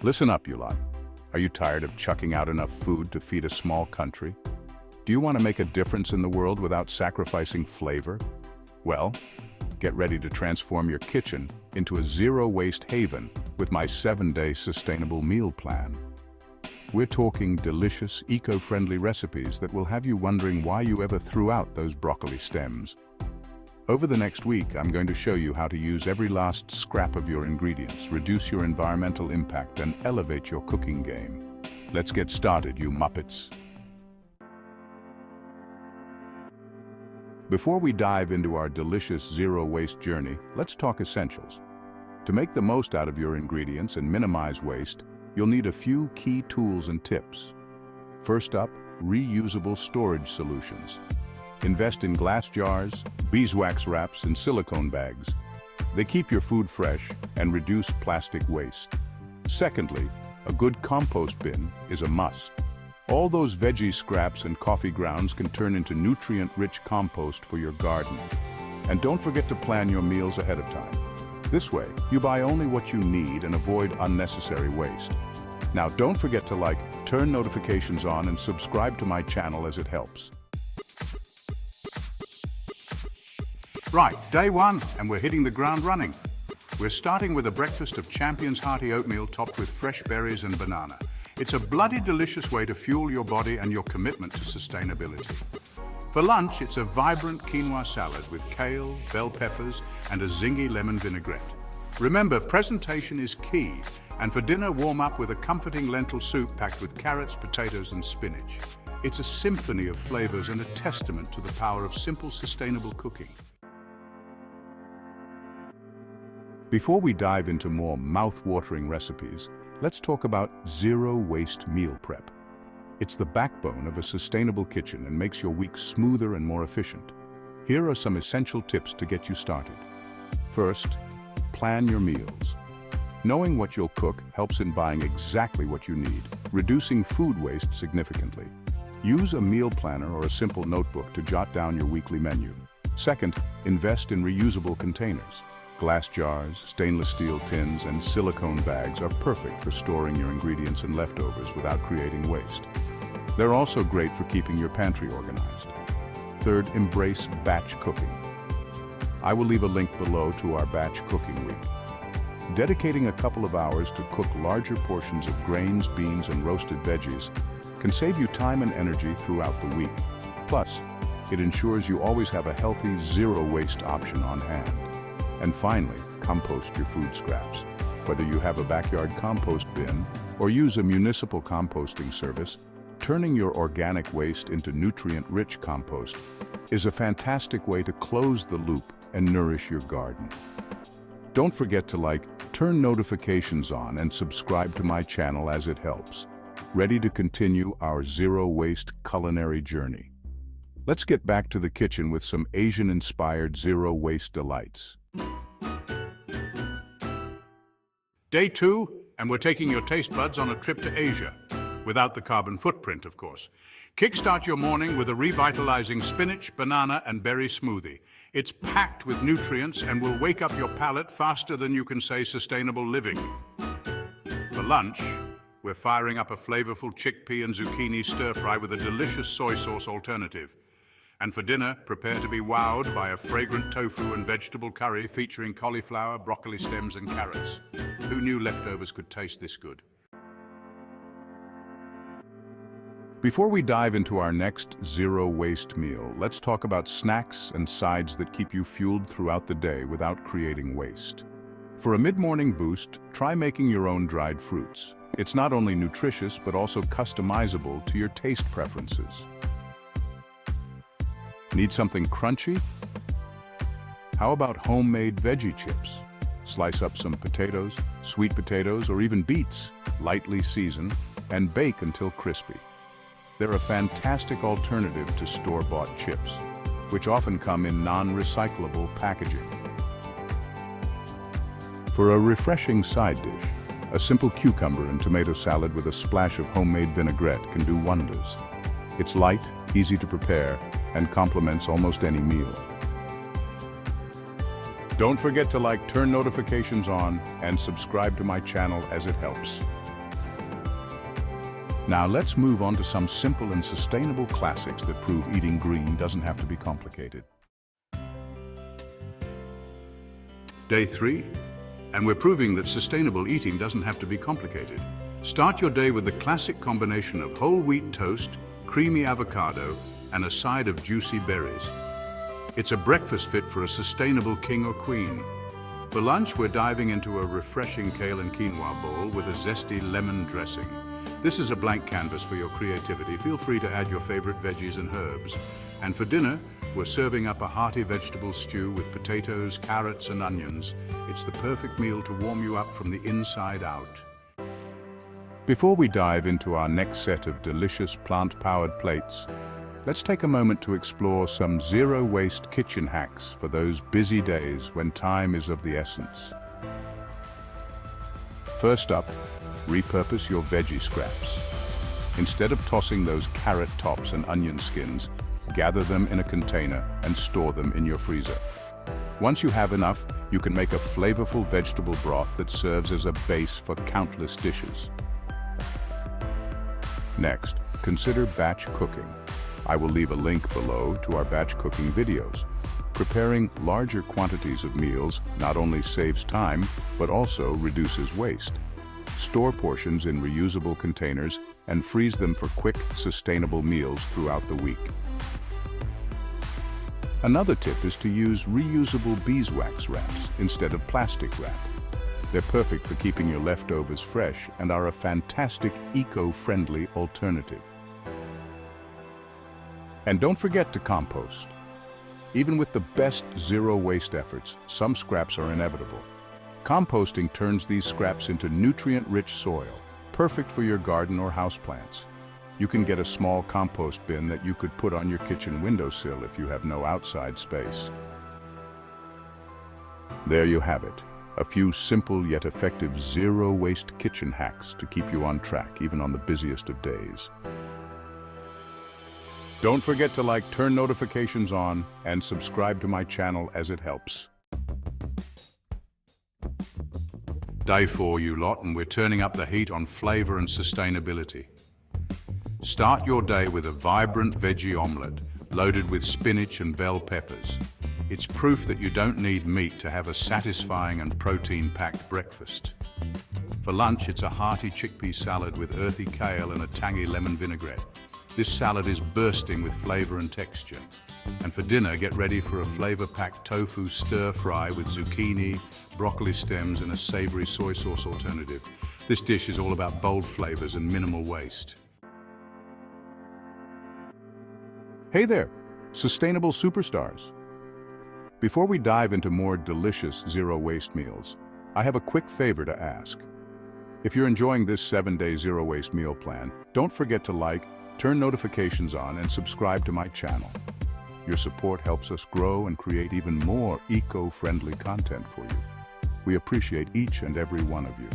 Listen up, you lot. Are you tired of chucking out enough food to feed a small country? Do you want to make a difference in the world without sacrificing flavor? Well, get ready to transform your kitchen into a zero-waste haven with my 7-day sustainable meal plan. We're talking delicious, eco-friendly recipes that will have you wondering why you ever threw out those broccoli stems. Over the next week, I'm going to show you how to use every last scrap of your ingredients, reduce your environmental impact, and elevate your cooking game. Let's get started, you Muppets. Before we dive into our delicious zero-waste journey, let's talk essentials. To make the most out of your ingredients and minimize waste, you'll need a few key tools and tips. First up, reusable storage solutions. Invest in glass jars, beeswax wraps, and silicone bags. They keep your food fresh and reduce plastic waste. Secondly, a good compost bin is a must. All those veggie scraps and coffee grounds can turn into nutrient-rich compost for your garden. And don't forget to plan your meals ahead of time. This way, you buy only what you need and avoid unnecessary waste. Now, don't forget to turn notifications on, and subscribe to my channel as it helps. Right, day one, and we're hitting the ground running. We're starting with a breakfast of Champion's hearty oatmeal topped with fresh berries and banana. It's a bloody delicious way to fuel your body and your commitment to sustainability. For lunch, it's a vibrant quinoa salad with kale, bell peppers, and a zingy lemon vinaigrette. Remember, presentation is key, and for dinner, warm up with a comforting lentil soup packed with carrots, potatoes, and spinach. It's a symphony of flavors and a testament to the power of simple, sustainable cooking. Before we dive into more mouth-watering recipes, let's talk about zero-waste meal prep. It's the backbone of a sustainable kitchen and makes your week smoother and more efficient. Here are some essential tips to get you started. First, plan your meals. Knowing what you'll cook helps in buying exactly what you need, reducing food waste significantly. Use a meal planner or a simple notebook to jot down your weekly menu. Second, invest in reusable containers. Glass jars, stainless steel tins, and silicone bags are perfect for storing your ingredients and leftovers without creating waste. They're also great for keeping your pantry organized. Third, embrace batch cooking. I will leave a link below to our batch cooking week. Dedicating a couple of hours to cook larger portions of grains, beans, and roasted veggies can save you time and energy throughout the week. Plus, it ensures you always have a healthy, zero-waste option on hand. And finally, compost your food scraps. Whether you have a backyard compost bin or use a municipal composting service, turning your organic waste into nutrient-rich compost is a fantastic way to close the loop and nourish your garden. Don't forget to turn notifications on, and subscribe to my channel as it helps. Ready to continue our zero-waste culinary journey? Let's get back to the kitchen with some Asian-inspired zero-waste delights. Day two, and we're taking your taste buds on a trip to Asia. Without the carbon footprint, of course. Kickstart your morning with a revitalizing spinach, banana, and berry smoothie. It's packed with nutrients and will wake up your palate faster than you can say sustainable living. For lunch, we're firing up a flavorful chickpea and zucchini stir-fry with a delicious soy sauce alternative. And for dinner, prepare to be wowed by a fragrant tofu and vegetable curry featuring cauliflower, broccoli stems, and carrots. Who knew leftovers could taste this good? Before we dive into our next zero-waste meal, let's talk about snacks and sides that keep you fueled throughout the day without creating waste. For a mid-morning boost, try making your own dried fruits. It's not only nutritious, but also customizable to your taste preferences. Need something crunchy? How about homemade veggie chips? Slice up some potatoes, sweet potatoes, or even beets, lightly season, and bake until crispy. They're a fantastic alternative to store-bought chips, which often come in non-recyclable packaging. For a refreshing side dish, a simple cucumber and tomato salad with a splash of homemade vinaigrette can do wonders. It's light, easy to prepare, and complements almost any meal. Don't forget to turn notifications on, and subscribe to my channel as it helps. Now let's move on to some simple and sustainable classics that prove eating green doesn't have to be complicated. Day 3, and we're proving that sustainable eating doesn't have to be complicated. Start your day with the classic combination of whole wheat toast, creamy avocado, and a side of juicy berries. It's a breakfast fit for a sustainable king or queen. For lunch, we're diving into a refreshing kale and quinoa bowl with a zesty lemon dressing. This is a blank canvas for your creativity. Feel free to add your favorite veggies and herbs. And for dinner, we're serving up a hearty vegetable stew with potatoes, carrots, and onions. It's the perfect meal to warm you up from the inside out. Before we dive into our next set of delicious plant-powered plates, let's take a moment to explore some zero-waste kitchen hacks for those busy days when time is of the essence. First up, repurpose your veggie scraps. Instead of tossing those carrot tops and onion skins, gather them in a container and store them in your freezer. Once you have enough, you can make a flavorful vegetable broth that serves as a base for countless dishes. Next, consider batch cooking. I will leave a link below to our batch cooking videos. Preparing larger quantities of meals not only saves time, but also reduces waste. Store portions in reusable containers and freeze them for quick, sustainable meals throughout the week. Another tip is to use reusable beeswax wraps instead of plastic wrap. They're perfect for keeping your leftovers fresh and are a fantastic eco-friendly alternative. And don't forget to compost. Even with the best zero-waste efforts, some scraps are inevitable. Composting turns these scraps into nutrient-rich soil, perfect for your garden or houseplants. You can get a small compost bin that you could put on your kitchen windowsill if you have no outside space. There you have it, a few simple yet effective zero-waste kitchen hacks to keep you on track even on the busiest of days. Don't forget to like, turn notifications on, and subscribe to my channel as it helps. Day 4, you lot, and we're turning up the heat on flavor and sustainability. Start your day with a vibrant veggie omelette loaded with spinach and bell peppers. It's proof that you don't need meat to have a satisfying and protein-packed breakfast. For lunch, it's a hearty chickpea salad with earthy kale and a tangy lemon vinaigrette. This salad is bursting with flavor and texture. And for dinner, get ready for a flavor-packed tofu stir-fry with zucchini, broccoli stems, and a savory soy sauce alternative. This dish is all about bold flavors and minimal waste. Hey there, sustainable superstars. Before we dive into more delicious zero-waste meals, I have a quick favor to ask. If you're enjoying this 7-day zero-waste meal plan, don't forget to like, turn notifications on, and subscribe to my channel. Your support helps us grow and create even more eco-friendly content for you. We appreciate each and every one of you.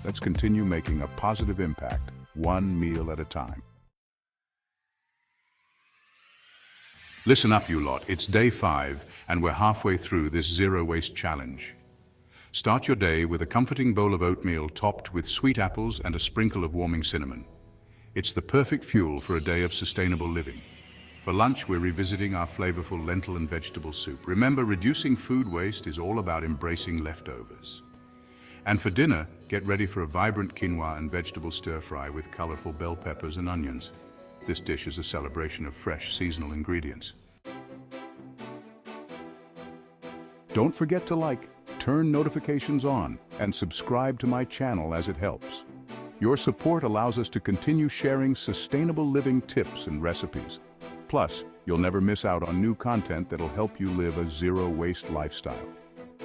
Let's continue making a positive impact, one meal at a time. Listen up, you lot. It's day 5, and we're halfway through this zero-waste challenge. Start your day with a comforting bowl of oatmeal topped with sweet apples and a sprinkle of warming cinnamon. It's the perfect fuel for a day of sustainable living. For lunch, we're revisiting our flavorful lentil and vegetable soup. Remember, reducing food waste is all about embracing leftovers. And for dinner, get ready for a vibrant quinoa and vegetable stir-fry with colorful bell peppers and onions. This dish is a celebration of fresh, seasonal ingredients. Don't forget to like, turn notifications on, and subscribe to my channel as it helps. Your support allows us to continue sharing sustainable living tips and recipes. Plus, you'll never miss out on new content that'll help you live a zero-waste lifestyle.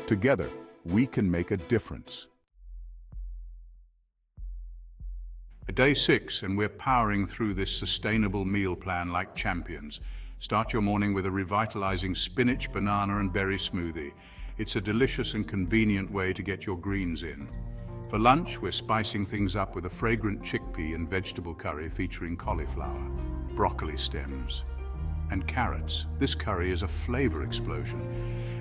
Together, we can make a difference. Day 6, and we're powering through this sustainable meal plan like champions. Start your morning with a revitalizing spinach, banana, and berry smoothie. It's a delicious and convenient way to get your greens in. For lunch, we're spicing things up with a fragrant chickpea and vegetable curry featuring cauliflower, broccoli stems, and carrots. This curry is a flavor explosion.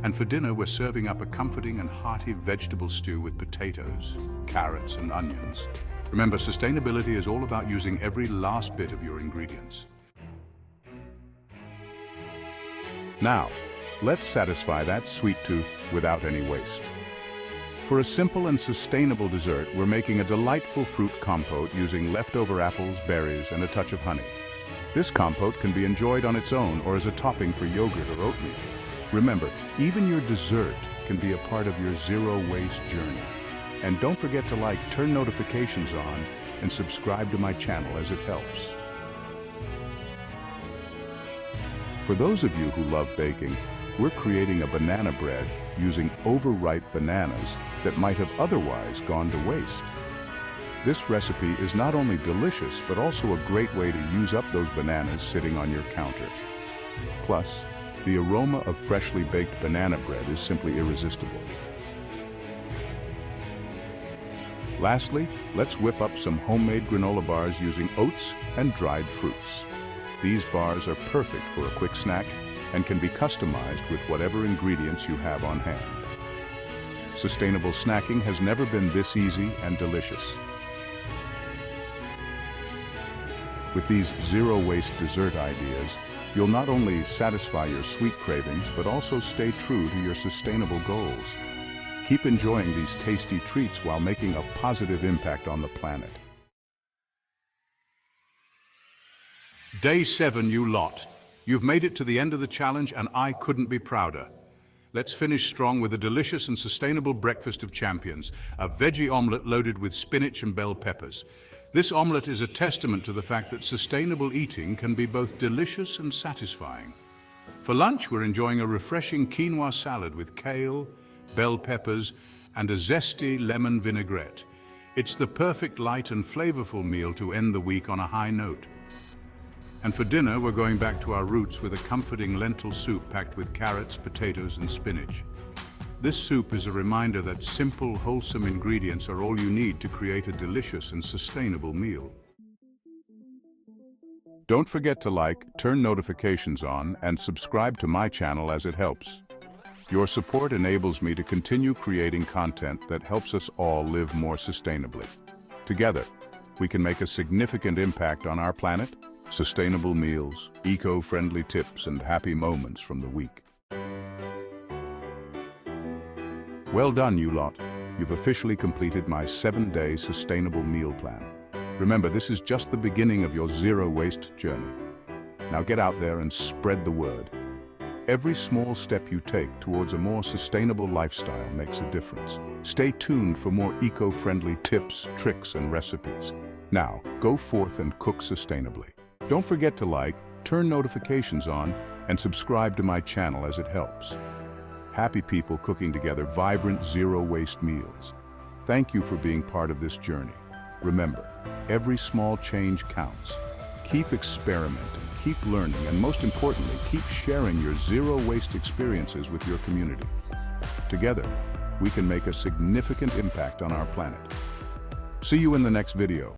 And for dinner, we're serving up a comforting and hearty vegetable stew with potatoes, carrots, and onions. Remember, sustainability is all about using every last bit of your ingredients. Now, let's satisfy that sweet tooth without any waste. For a simple and sustainable dessert, we're making a delightful fruit compote using leftover apples, berries, and a touch of honey. This compote can be enjoyed on its own or as a topping for yogurt or oatmeal. Remember, even your dessert can be a part of your zero-waste journey. And don't forget to turn notifications on, and subscribe to my channel as it helps. For those of you who love baking, we're creating a banana bread using overripe bananas that might have otherwise gone to waste. This recipe is not only delicious, but also a great way to use up those bananas sitting on your counter. Plus, the aroma of freshly baked banana bread is simply irresistible. Lastly, let's whip up some homemade granola bars using oats and dried fruits. These bars are perfect for a quick snack and can be customized with whatever ingredients you have on hand. Sustainable snacking has never been this easy and delicious. With these zero-waste dessert ideas, you'll not only satisfy your sweet cravings, but also stay true to your sustainable goals. Keep enjoying these tasty treats while making a positive impact on the planet. Day 7, you lot. You've made it to the end of the challenge, and I couldn't be prouder. Let's finish strong with a delicious and sustainable breakfast of champions, a veggie omelette loaded with spinach and bell peppers. This omelette is a testament to the fact that sustainable eating can be both delicious and satisfying. For lunch, we're enjoying a refreshing quinoa salad with kale, bell peppers, and a zesty lemon vinaigrette. It's the perfect light and flavorful meal to end the week on a high note. And for dinner, we're going back to our roots with a comforting lentil soup packed with carrots, potatoes, and spinach. This soup is a reminder that simple, wholesome ingredients are all you need to create a delicious and sustainable meal. Don't forget to turn notifications on, and subscribe to my channel as it helps. Your support enables me to continue creating content that helps us all live more sustainably. Together, we can make a significant impact on our planet. Sustainable meals, eco-friendly tips, and happy moments from the week. Well done, you lot. You've officially completed my 7-day sustainable meal plan. Remember, this is just the beginning of your zero-waste journey. Now get out there and spread the word. Every small step you take towards a more sustainable lifestyle makes a difference. Stay tuned for more eco-friendly tips, tricks, and recipes. Now, go forth and cook sustainably. Don't forget to turn notifications on, and subscribe to my channel as it helps. Happy people cooking together vibrant zero-waste meals. Thank you for being part of this journey. Remember, every small change counts. Keep experimenting, keep learning, and most importantly, keep sharing your zero-waste experiences with your community. Together, we can make a significant impact on our planet. See you in the next video.